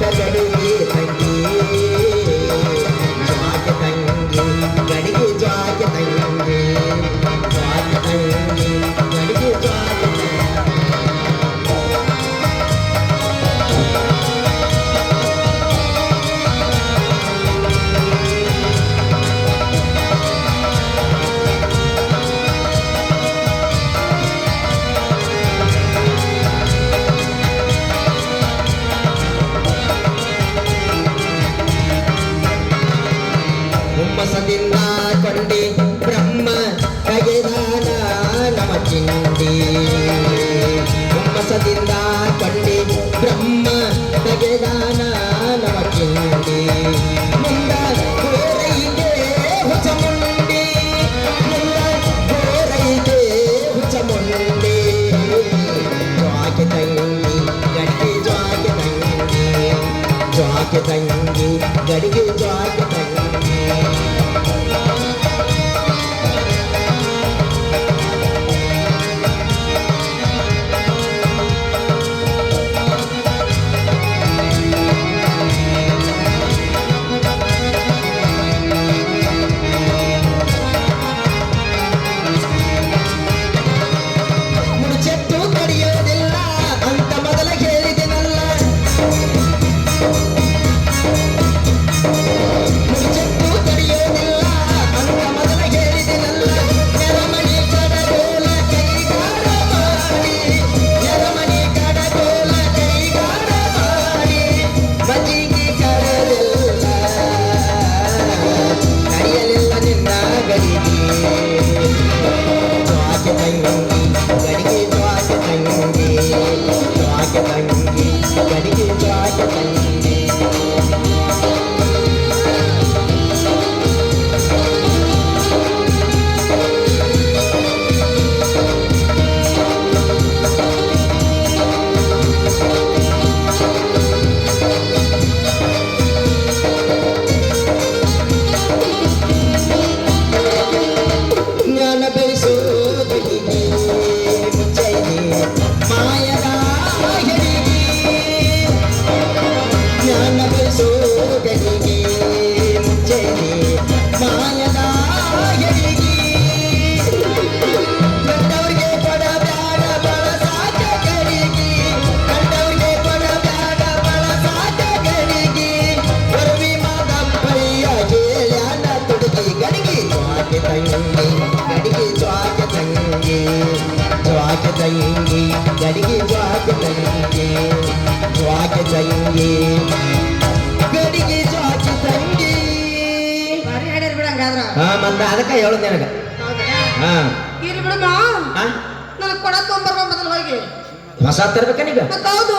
ಗಡಿಗೆ ತಂಗಿ ಜ್ವಾಕೆ ತಂಗಿ ಗಡಿಗೆ ಜ್ವಾಕೆ ತಂಗಿ ಜ್ವಾಕೆ ತಂಗಿ ಗಡಿಗೆ ಜ್ವಾಕೆ ತಂಗಿ ಹುಮ್ಮಸದಿಂದ ಕೊಂಡಿ ಬ್ರಹ್ಮ ಕಗೆದಾನ ನಮ ಚಿಂದಿ ಹುಮ್ಮಸದಿಂದ ಕೊಂಡಿ ಬ್ರಹ್ಮ ಕಗೆದಾನ ನಮ ಚಿಂದಿ ಮುಂದ ಗೋರೈಗೆ ಹುಚ್ಚ ಮುಂಡಿ ಮುಂದ ಗೋರೈಗೆ ಹುಚ್ಚ ಮುಂಡಿ ಜ್ವಾಕೆ ತಂಗಿ ಗಡಿಗೆ ಜ್ವಾಕೆ ತಂಗಿ ಜ್ವಾಕೆ ತಂಗಿ ಗಡಿಗೆ ಜ್ವಾಕೆ ತಂಗಿ ಮುಚ್ಚೆಟ್ಟು ಕಡಿಯೋದಿಲ್ಲ ಅಂತ ಮೊದಲ ಹೇಳಿದೆನಲ್ಲ ಮುಚ್ಚೆಟ್ಟು ಕಡಿಯೋದಿಲ್ಲ ಅಂತ ಮೊದಲ ಹೇಳಿದೆನಲ್ಲ ನೆರಮಣಿ ಕಡಗೋಲ ಕೈಗಾರ ಮಾಡಿ ನೆರಮಣಿ ಕಡಗೋಲ ಕೈಗಾರ ಮಾಡಿ ಬದಿಗೆ ಕಡಲಿಲ್ಲ ಕಡಿಯಲಿಲ್ಲ ನಿನ್ನ ಗಡಿಗೆ ಜ್ವಾಕೆ ತಂಗಿ ಗಡಿಗೆ ಜ್ವಾಕೆ ತಂಗಿ ಜ್ವಾಕೆ ತಂಗಿ ಗಡಿಗೆ ಜ್ವಾಕೆ ತಂಗಿ ಜ್ಞಾನ ಬೆಳೆಸೋ ಗಡಿಗೆ ಮುಚ್ಚೈದೆ ಮಾಯದ ಹೆರಿಗೆ ಜ್ಞಾನ ಬೆಳೆಸೋ ಗಡಿಗೆ ಮುಚ್ಚೈದೆ ಮಾಯದ ಹೆರಿಗೆ ಕಂಡವ್ರಿಗೆ ಕೊಡಬ್ಯಾಡ ಬಳಸಾಕ ಗಡಿಗೆ ಕಂಡವ್ರಿಗೆ ಕೊಡಬ್ಯಾಡ ಬಳಸಾಕ ಗಡಿಗೆ ಬರುವಿ ಮಾದಪ್ಪಯ್ಯ ಕೇಳ್ಯಾನ ತುಡುಗಿ ಗಡಿಗೆ ಜ್ವಾಕೆ ತಂಗಿ ಗಡಿಗೆ ಜ್ವಾಕೆ ತಂಗಿ ಜ್ವಾಕೆ ತಂಗಿ ಗಡಿಗೆ ಜ್ವಾಕೆ ತಂಗಿ ಜ್ವಾಕೆ ತಂಗಿ ಗಡಿಗೆ ಜ್ವಾಕೆ ತಂಗಿ ಬಾರಿ ಹಾಡ್ಯಾರ ಬಿಡ ಹಂಗಾದ್ರ ಮತ್ತ ಅದಕ್ಕೆ ಹೇಳೋದು ನನಗ ಹಾ ಇಲ್ಲಿ ಬಿಡಮ್ಮ ಹಾ? ನನಗೆ ಕೊಡ ತೊಂಬರ್ಬ ಮೊದಲು ಹೋಗಿ ಹೊಸ ತರ್ಬೇಕನೀಗ ಮತ್ತ ಹೌದು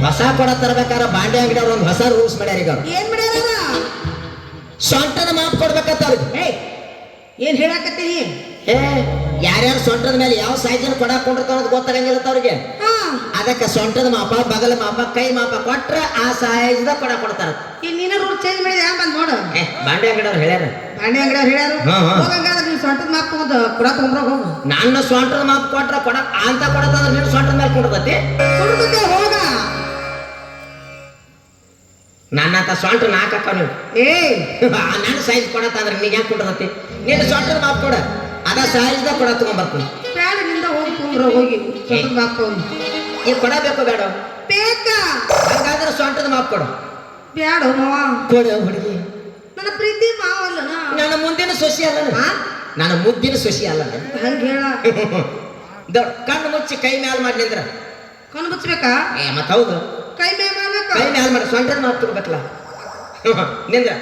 ಹೊಸ ಕೊಡ ತರ್ಬೇಕಾರ ಬಾಂಡೆ ಅಂಗಡಿಯವ್ರು ಒಂದು ಹೊಸ ರೂಲ್ಸ್ ಮಾಡ್ಯಾರ ಈಗ ಅವ್ರು. ಏನ್ ಮಾಡ್ಯಾರ ಸೊಂಟದ ಮಾಪ್ ಕೊಡ್ಬೇಕಂತ ಅವ್ರಿಗೆ ಏಯ್ ಏನ್ ಹೇಳಾಕತ್ತೀನಿ ಏ ಯಾರ್ಯಾರು ಸೊಂಟದ ಮೇಲೆ ಯಾವ ಸೈಜನ್ ಕೊಡ ಕೊಂಡಿರ್ತಾವ ಅಂತ ಗೊತ್ತಾಗಂಗಿಲ್ಲ ಅವ್ರಿಗೆ ಹಾ ಅದಕ್ಕೆ ಸೊಂಟದ ಮಾಪ ಬಗಲ ಮಾಪ ಕೈ ಮಾಪ ಕೊಟ್ರ ಆ ಸೈಜ್ದ ಕೊಡ ಕೊಡ್ತಾರ ಈಗ ನೀನ ರೂಲ್ ಚೇಂಜ್ ಮಾಡಿದೆ ಯಾವ ಬಂದ್ ನೋಡು ಬಾಂಡೆ ಅಂಗಡಿಯವ್ರು ಹೇಳ್ಯಾರ ಬಾಂಡೆ ಅಂಗಡಿಯವ್ರು ಹೇಳ್ಯಾರು ಹಾ, ಹಾ. ಹೋಗಂಗಾದ್ರೆ ನೀವು ಸೊಂಟದ ಮಾಪ್ ತಗೊಂಡು ಕೊಡ ತೊಗೊಂಡ್ರ ಹೋಗು ನನ್ನ ಸೊಂಟದ ಮಾಪ್ ಕೊಟ್ರ ಕೊಡ ಅಂತ ಕೊಡತ್ತಂದ್ರೆ ನೀನು ಸೊಂಟದ ಮೇಲೆ ಕೊಡ್ತತಿ ಕೊಡ್ತದೆ ಹೋಗ ನನ್ನಂತ ಸೊಂಟ ನಾಲ್ಕಕ್ಕ ನೀವು ಏಯ್ ನನ್ನ ಸೈಜ್ ಕೊಡತ್ತಂದ್ರೆ ನೀ ಹೆಂಗ್ ಕೊಡ್ತತಿ ನೀನು ಸೊಂಟದ ಮಾಪ್ ಕೊಡ ಅದ ಸೈಜ್ದ ಕೊಡ ತಗೊಂಡ್ಬರ್ತೀನಿ ಬ್ಯಾಡ ನಿಂದ ಹೋಗಿ ತೊಗೊಂಡ್ರ ಹೋಗಿ ಸೊಂಟದ ಮಾಪ್ ತಗೊಂಡು ಈ ಕೊಡ ಬೇಕು ಬೇಡ ಬೇಕಾ ಹಂಗಾದ್ರೆ ಸೊಂಟದ ಮಾಪ್ ಕೊಡು ಬ್ಯಾಡ ಮಾವ ಕೊಡು ಹುಡುಗಿ ನನ್ನ ಪ್ರೀತಿ ಮಾವಲ್ಲನ ನನ್ನ ಮುಂದಿನ ಸೊಸಿ ಅಲ್ಲ ನನ್ನ ಮುದ್ದಿನ ಸೊಸಿ ಅಲ್ಲ ಹಂಗ ಹೇಳ ಕಣ್ಣು ಮುಚ್ಚಿ ಕೈ ಮ್ಯಾಲ್ ಮಾಡಿ ನಿಂದ್ರ ಕಣ್ಣು ಮುಚ್ಚಬೇಕಾ ಮತ್ ಹೌದು ಕೈ ಮೇ ಮಾಡ್ಬೇಕಾ ಕೈ ಮ್ಯಾಲ್ ಮಾಡಿ ಸೊಂಟದ ಮಾಪ್ ತಗೋಬೇಕಲ್ಲ ನಿಂದ್ರ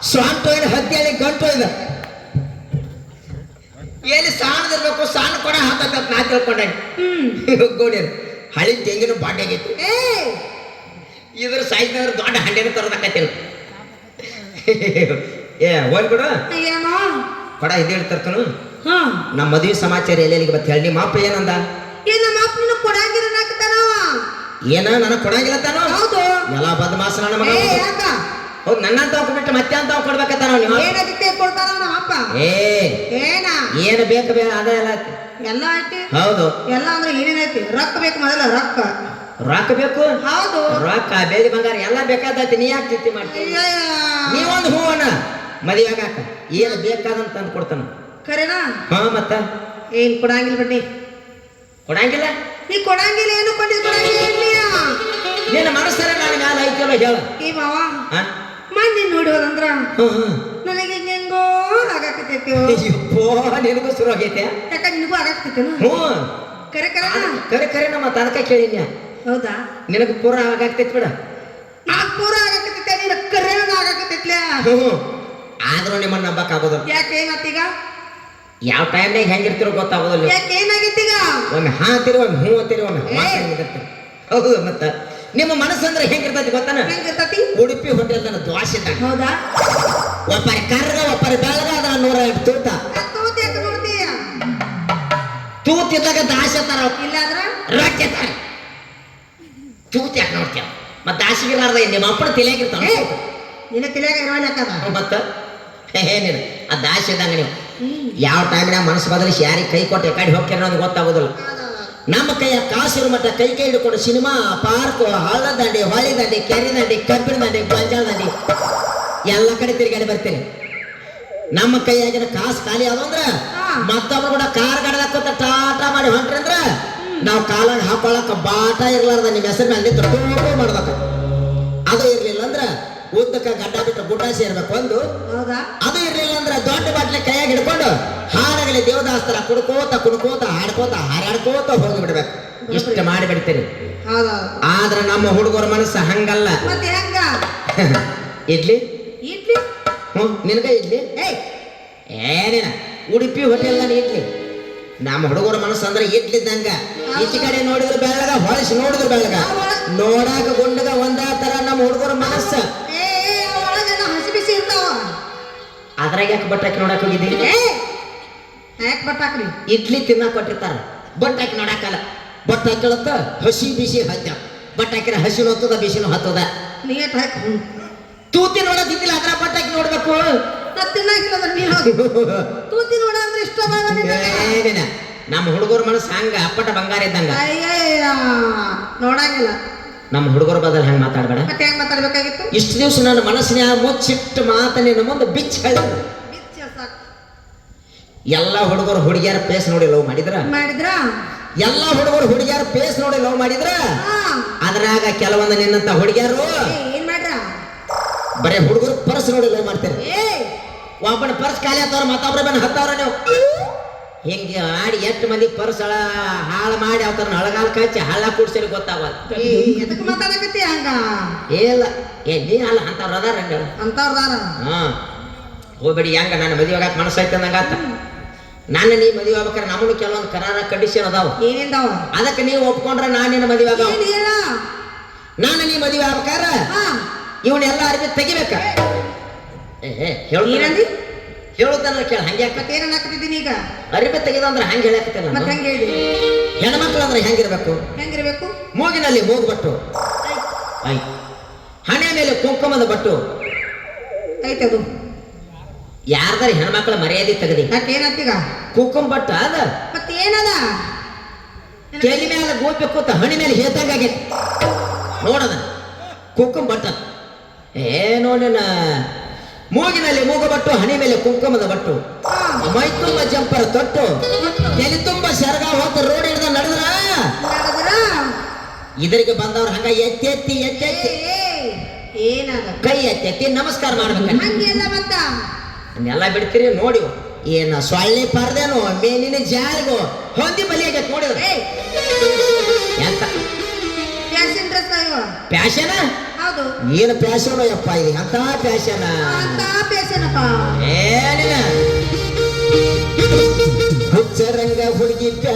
ಸ್ವಂತ ಹತ್ತಿಯಲ್ಲಿ ಗಂಟು ಇದೆ ಎಲ್ಲಿ ಸಾಣದಿರ್ಬೇಕು ಸಾಣ ಕೊಡ ಹಾಕತ್ತ ನಾ ತಿಳ್ಕೊಂಡೆ ಗೋಡಿಯರು ಹಳಿ ತೆಂಗಿನ ಬಾಂಡೆ ಆಗೈತಿ ಇದ್ರ ಸೈಜ್ನವ್ರು ದೊಡ್ಡ ಹಂಡೆನ ತರೋದಕ್ಕತ್ತಿಲ್ಲ ಏ ಹೋಗ್ಬಿಡು ಏನೋ ಕೊಡ ಇದೇ ತರ್ತನು ಹಾ ನಮ್ಮ ಮದುವೆ ಸಮಾಚಾರ ಎಲ್ಲೆಲ್ಲಿಗೆ ಬತ್ತ ಹೇಳಿ ನಿಮ್ಮ ಅಪ್ಪ ಏನಂದ ಏನ್ ನಮ್ಮ ಅಪ್ಪ ನಿನ್ನ ಕೊಡಂಗಿಲ್ಲ ನಾಕತಾನವ ಏನ ನನಗ್ ಕೊಡಂಗಿಲ್ಲ ತಾನು ಹೌದು ಎಲ್ಲ ಬದಮಾಸ ನನ್ನ ಮಗ ಏ ಯಾಕ ಹೌದು ನನ್ನಂತ ಬಿಟ್ಟು ಮತ್ತೆ ಅಂತ ಕೊಡ್ಬೇಕತ್ತಾನ ನೀವು ಏನದಕ್ಕೆ ಕೊಡ್ತಾನ ನಮ್ಮ ಅಪ್ಪ ಏ ಏನ ಏನು ಬೇಕು ಬೇಡ ಅದ ಎಲ್ಲ ಎಲ್ಲ ಐತಿ ಹೌದು ಎಲ್ಲ ಅಂದ್ರೆ ಏನೇನೈತಿ ರೊಕ್ಕ ಬೇಕು ಮೊದಲ ರೊಕ್ಕ ರೊಕ್ಕ ಬೇಕು ಹೌದು ರೊಕ್ಕ ಬೆಳ್ಳಿ ಬಂಗಾರ ಎಲ್ಲ ಬೇಕಾದೈತಿ ನೀ ಯಾಕೆ ಚಿಂತೆ ಮಾಡ್ತೀವಿ ನೀವೊಂದು ಹೂವನ್ನ ಮದುವೆ ಆಗಾಕ ಏನು ಬೇಕಾದಂತ ತಂದು ಕೊಡ್ತಾನ ಖರೇನಾ ಹಾ ಮತ್ತ ಏನ್ ಕೊಡಂಗಿಲ್ಲ ಬಡ್ಡಿ ಕೊಡಂಗಿಲ್ಲ ನೀ ಕೊಡಂಗಿಲ್ಲ ಏನು ಕೊಡಂಗಿಲ್ಲ ನಿನ್ನ ಮನಸ್ಸರ ನಾನು ಮ್ಯಾಲ ಐತಿಯಲ್ಲ ಹೇಳ ಏ ಮಾವ ಹಾ ಮಂದಿ ನೋಡಿ ಹೋದಂದ್ರ ಹ್ಮ್ ಹ್ಮ್ ನನಗೆ ಹೆಂಗೋ ಆಗಾಕತೈತಿ ಅಯ್ಯಪ್ಪೋ ನಿನಗೂ ಶುರು ಆಗೈತೆ ಯಾಕ ನಿನಗೂ ಆಗಾಕತೈತೇನು ಹ್ಞೂ ಕರೆ ಕರೆ ಕರೆ ಕರೆ ನಮ್ಮ ಅದಕ್ಕೆ ಕೇಳಿನ್ಯ ಹೌದಾ ನಿನಗೆ ಪೂರ ಆಗಾಗ್ತೈತಿ ಬಿಡ ನಾಕ್ ಪೂರ ಆಗಾಕತೈತೆ ನಿನ್ನ ಕರೆ ಆಗಾಕತೈತ್ಲೆ ಹ್ಞೂ ಆದ್ರೂ ನಿಮ್ಮನ್ನ ನಂಬಕ್ ಆಗೋದಿಲ್ಲ ಯಾಕೆ ಏನಾತೀಗ ಯಾವ ಟೈಮ್ನಾಗ ಹೆಂಗಿರ್ತಿರೋ ಗೊತ್ತಾಗೋದಿಲ್ಲ ಯಾಕೆ ಏನಾಗಿತ್ತೀಗ ಒಮ್ಮೆ ಹಾ ಅಂತೀರಿ ಒಮ್ಮೆ ಹ್ಞೂ ಅಂತೀರಿ ಒಮ್ಮೆ ಮಾತಾಡಿರ್ತೀರಿ ಹೌದು ಮತ್ತ ನಿಮ್ಮ ಮನಸ್ಸಂದ್ರೆ ಹೆಂಗಿರ್ತೈತಿ ಗೊತ್ತಾನ ಹೆಂಗಿರ್ತತಿ ಉಡುಪಿ ಹೋಟೆಲ್ನ ದ್ವಾಸಿದ್ದಾಗ ಹೌದಾ ಒಬ್ಬರಿ ಕರ್ಗ ಒಬ್ಬರಿ ಬೆಳಗ ಅದರ 108 ತೂತ ತೂತ್ ಯಾಕೆ ನೋಡ್ತೀಯ ತೂತಿದ್ದಾಗ ದಾಸೆ ತರ ಇಲ್ಲಾದ್ರ ರೊಕ್ಕ ತರ ತೂತ್ ಯಾಕೆ ನೋಡ್ತೇವ ಮತ್ತ ದಾಸಿಗಿಲ್ಲಾರ್ದ ನಿಮ್ಮ ಅಪ್ಪನ ತಿಳಿಯಾಗಿರ್ತಾನ ನಿನ್ನ ತಿಳಿಯಾಗ ಇರೋಲ್ಯಾಕದ ಮತ್ತ ಏನಿಲ್ಲ ಆ ದಾಸೆ ಇದ್ದಂಗ ನೀವು ಯಾವ ಟೈಮ್ನಾಗ ಮನಸ್ಸು ಬದಲಿಸಿ ಯಾರಿಗೆ ಕೈ ಕೊಟ್ಟೆ ಕಡೆ ಹೋಗ್ಯಾರ ಅನ್ನೋದು ಗೊತ್ತಾಗೋದಿಲ್ಲ ನಮ್ಮ ಕೈಯ ಕಾಸಿರು ಮಟ್ಟ ಕೈ ಹಿಡ್ಕೊಂಡು ಸಿನಿಮಾ ಪಾರ್ಕ್ ಹಳ್ಳ ದಂಡಿ ಹೊಳಿ ದಂಡಿ ಕೆರೆ ದಂಡಿ ಕಬ್ಬಿಣ ದಂಡಿ ಗೊಂಜಾಳ ದಂಡಿ ಎಲ್ಲ ಕಡೆ ತಿರುಗಾಡಿ ಬರ್ತೀನಿ ನಮ್ಮ ಕೈಯಾಗಿನ ಕಾಸು ಖಾಲಿ ಆದ ಅಂದ್ರ ಮತ್ತೊಬ್ರು ಕೂಡ ಕಾರ್ ಗಡದಕ್ಕಂತ ಟಾಟಾ ಮಾಡಿ ಹೊಂಟ್ರಿ ಅಂದ್ರ ನಾವು ಕಾಲಾಗ ಹಾಕೊಳಕ ಬಾಟ ಇರ್ಲಾರ್ದ ನಿಮ್ಮ ಹೆಸರು ಮೇಲೆ ನಿಂತು ಟೋಟೋ ಮಾಡ್ಬೇಕ ಅದು ಇರ್ಲಿಲ್ಲ ಅಂದ್ರ ಉದ್ದಕ್ಕ ಗಡ್ಡ ಬಿಟ್ಟು ಗುಡ್ಡ ಸೇರ್ಬೇಕು ಒಂದು ಅದು ಇರ್ಲಿಲ್ಲ ಅಂದ್ರ ದೊಡ್ಡ ಬಾಟ್ಲೆ ಕೈಯಾಗ ಹಿಡ್ಕೊಂಡು ಹಾಡಗಲಿ ದೇವದಾಸ್ತರ ಕುಡ್ಕೋತ ಹಾರಾಡ್ಕೋತ ಹೋಗಿ ಬಿಡ್ಬೇಕು ಇಷ್ಟ ಮಾಡಿ ಬಿಡ್ತೀರಿ ಆದ್ರ ನಮ್ಮ ಹುಡುಗರ ಮನಸ್ಸು ಹಂಗಲ್ಲ ಮತ್ತೆ ಹೆಂಗ ಇಡ್ಲಿ ಇಡ್ಲಿ ನಿನಗ ಇಡ್ಲಿ ಏನೇನ ಉಡುಪಿ ಹೋಟೆಲ್ ಇಡ್ಲಿ ನಮ್ಮ ಹುಡುಗರ ಮನಸ್ಸು ಅಂದ್ರೆ ಇಡ್ಲಿದ್ದಂಗ ಈಚೆ ಕಡೆ ನೋಡಿದ್ರು ಬೆಳಗ ಹೊಳಸಿ ನೋಡಿದ್ರು ಬೆಳಗ ನೋಡಾಕ ಗುಂಡಗ ಒಂದೇ ತರ ನಮ್ಮ ಹುಡುಗರ ಮನಸ್ಸು ಹಸಿ ಬಿಸಿ ಇರ್ತಾವ ಅದ್ರಾಗ ಯಾಕೆ ಬಟ್ಟಾಕಿ ನೋಡಕ್ ಹೋಗಿದ್ದೀನಿ ಯಾಕೆ ಬಟ್ಟಾಕ್ರಿ ಇಡ್ಲಿ ತಿನ್ನಕ್ ಕೊಟ್ಟಿರ್ತಾರ ಬಟ್ಟಾಕಿ ನೋಡಾಕಲ್ಲ ಬಟ್ ಹಾಕಳತ್ತ ಹಸಿ ಬಿಸಿ ಹಚ್ಚ ಬಟ್ ಹಾಕಿರ ಹಸಿನೂ ಹತ್ತದ ಬಿಸಿನೂ ಹತ್ತದ ನೀಟ್ ಹಾಕಿ ತೂತಿ ನೋಡೋದಿದ್ದಿಲ್ಲ ಅದ್ರ ಬಟ್ಟಾಕಿ ನೋಡ್ಬೇಕು ತಿನ್ನಾಕಿಲ್ಲ ನೀನು ತೂತಿ ನೋಡ ಅಂದ್ರೆ ಇಷ್ಟ ಏನಿನ ನಮ್ಮ ಹುಡುಗರ ಮನಸ್ಸು ಹಂಗ ಅಪ್ಪಟ ಬಂಗಾರ ಇದ್ದಂಗ ನೋಡಂಗಿಲ್ಲ ನಮ್ಮ ಹುಡುಗರ ಬದಲು ಹೆಂಗ್ ಮಾತಾಡ್ಬೇಡ ಮತ್ತೆ ಹೆಂಗ್ ಮಾತಾಡ್ಬೇಕಾಗಿತ್ತು ಇಷ್ಟು ದಿವಸ ನನ್ನ ಮನಸ್ಸಿನ ಮುಚ್ಚಿಟ್ಟು ಮಾತನ್ನ ಮುಂದೆ ಬಿಚ್ಚ ಹೇಳ ಎಲ್ಲಾ ಹುಡುಗರು ಹುಡುಗಿಯರ ಪೇಸ್ ನೋಡಿ ಲವ್ ಮಾಡಿದ್ರ ಎಲ್ಲಾ ಹುಡುಗರು ಹುಡುಗಿಯರ ಪೇಸ್ ನೋಡಿ ಲವ್ ಮಾಡಿದ್ರ ಅದ್ರಾಗ ಕೆಲವೊಂದು ನಿನ್ನಂತ ಹುಡುಗಿಯರು ಏನ್ ಮಾಡ್ರ ಬರೇ ಹುಡುಗರು ಪರ್ಸ್ ನೋಡಿ ಲವ್ ಮಾಡ್ತಾರೆ ಒಬ್ಬನ ಪರ್ಸ್ ಖಾಲಿ ಆತವ್ರ ಮತ್ತೊಬ್ರ ಬಂದು ಹತ್ತವ್ರ ನೀವು ಹಿಂಗೆ ಆಡಿ ಎಷ್ಟು ಮಂದಿ ಪರ್ಸ್ ಹಾಳು ಮಾಡಿ ಅವತರ ಹಳಗಾಲ ಕಚ್ಚಿ ಹಳ್ಳ ಕೂಡ್ಸಲಿ ಗೊತ್ತಾಗಲ್ಲ ಎದಕ್ಕೆ ಮಾತಾಡಕತ್ತಿ ಹಂಗ ಇಲ್ಲ ನೀ ಅಲ್ಲ ಅಂತವ್ರ ಅದಾರ ಅಂತವ್ರದಾರ ಹಾ ಹೋಗ್ಬೇಡಿ ಹೆಂಗ ನನ್ನ ಮದುವೆ ಆಗಕ್ಕೆ ಮನಸ್ಸಾಯ್ತು ಅಂದಂಗಾತ ನಾನು ನೀ ಮದುವೆ ಆಗ್ಬೇಕಾರೆ ನಮ್ಮನ್ನು ಕೆಲವೊಂದು ಕರಾರ ಕಂಡೀಷನ್ ಅದಾವ ಏನಿಂದಾವ ಅದಕ್ಕೆ ನೀವು ಒಪ್ಕೊಂಡ್ರೆ ನಾನು ನಿನ್ನ ಮದುವೆ ಆಗ ನಾನು ನೀ ಮದುವೆ ಆಗ್ಬೇಕಾರ ಇವನ್ನೆಲ್ಲ ಅರ್ಬಿ ತೆಗಿಬೇಕ ಹೇಳುತ್ತಾನ ಕೇಳ ಹಂಗೆ ಏನಾಕತ್ತಿದ್ದೀನಿ ಈಗ ಅರಿಬೆ ತೆಗೆದಂದ್ರೆ ಹಂಗೆ ಹೇಳಕತ್ತಿಲ್ಲ ಹೆಣ್ಮಕ್ಳು ಅಂದ್ರೆ ಹೆಂಗಿರ್ಬೇಕು ಮೂಗಿನಲ್ಲಿ ಮೂಗು ಬಟ್ಟು ಹಣೆ ಮೇಲೆ ಕುಂಕುಮದ ಬಟ್ಟು ಐತದು ಯಾರ್ದಾರ ಹೆಣ್ಮಕ್ಳ ಮರ್ಯಾದೆ ತೆಗದಿ ಏನಂತೀಗ ಕುಂಕುಮ ಬಟ್ಟ ಅದ ಮತ್ತೆ ಏನದ ತಲೆ ಮೇಲೆ ಗೋಪಿ ಕೂತ ಹಣಿ ಮೇಲೆ ಹೇತಂಗಾಗೈತಿ ನೋಡದ ಕುಂಕುಮ ಬಟ್ಟ ನೋಡಿನ ಮೂಗಿನಲ್ಲಿ ಮೂಗು ಬಟ್ಟು ಹಣಿ ಮೇಲೆ ಕುಂಕುಮದ ಬಟ್ಟು ಮೈ ತುಂಬ ಜಂಪರ ತೊಟ್ಟು ತಲೆ ತುಂಬ ಸೆರಗ ಹೋದ ರೋಡ್ ಹಿಡ್ದ ನಡೆದ್ರ ಇದರಿಗೆ ಬಂದವ್ರ ಹಂಗ ಎತ್ತಿ ಏನದ ಕೈ ಎತ್ತಿ ನಮಸ್ಕಾರ ಮಾಡ್ಬೇಕು ಎಲ್ಲ ಬಿಡ್ತೀರಿ ನೋಡಿ ಏನ ಸೊಳ್ಳೆ ಪರ್ದೇನೋ ಮೇಲಿನ ಜಾರಿಗೋ ಹೊಂದಿ ಬಲಿಯಾಗೈತೆ ನೋಡಿದ್ರ ಎಂತ ಪ್ಯಾಶನ ಏನು ಪ್ಯಾಶನ ಯಪ್ಪ ಇದು ಅಂತ ಪ್ಯಾಶನ ಏನಿಲ್ಲ ಹುಚ್ಚರಂಗ ಹುಡುಗಿ ಪ್ಯಾಶನ್